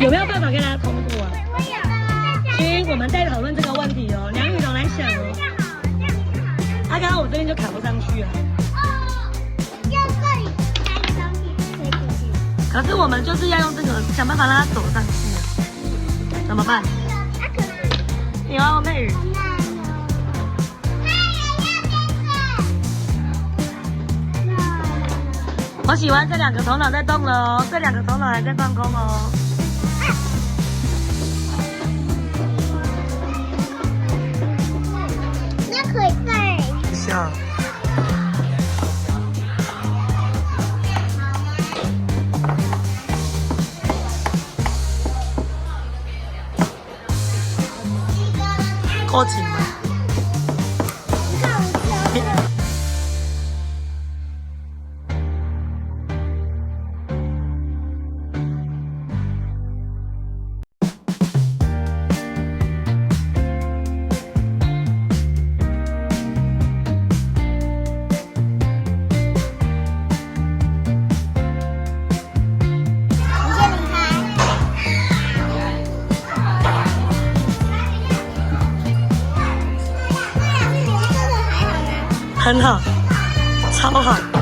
有没有办法跟他通过啊？亲，我们在讨论这个问题哦，梁雨桐来想哦。他刚刚我这边就卡不上去了。可是我们就是要用这个想办法让他走上去啊，怎么办？你要用配语。我喜欢这两个头脑在动了哦，这两个头脑还在放空哦。那可以带。笑。够紧吗？很好，超好。